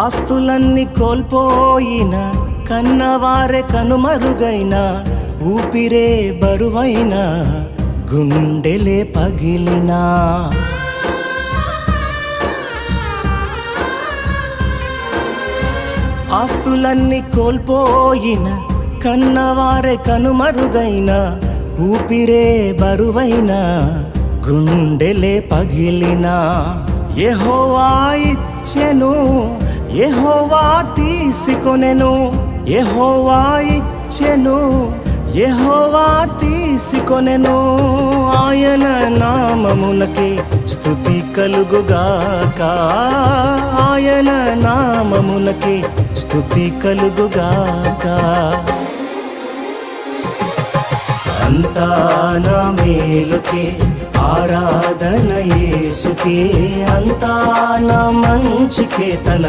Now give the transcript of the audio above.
ఆస్తులన్నీ కోల్పోయిన, కన్నవారే కనుమరుగైన, ఊపిరే బరువైన, గుండెలే పగిలినా, ఆస్తులన్నీ కోల్పోయిన, కన్నవారే కనుమరుగైన, ఊపిరే బరువైన, గుండెలే పగిలినా, యెహోవా ఇచ్చెను, యెహోవా తీసుకొనెను, యెహోవా ఇచ్చెను, యెహోవా తీసుకొనెను. ఆయన నామమునకే స్తుతి కలుగుగాక, ఆయన నామమునకే స్తుతి కలుగుగాక. అంతా నా మేలుకే, ఆరాధన యేసుకే, అంతా నా మంచికే, తన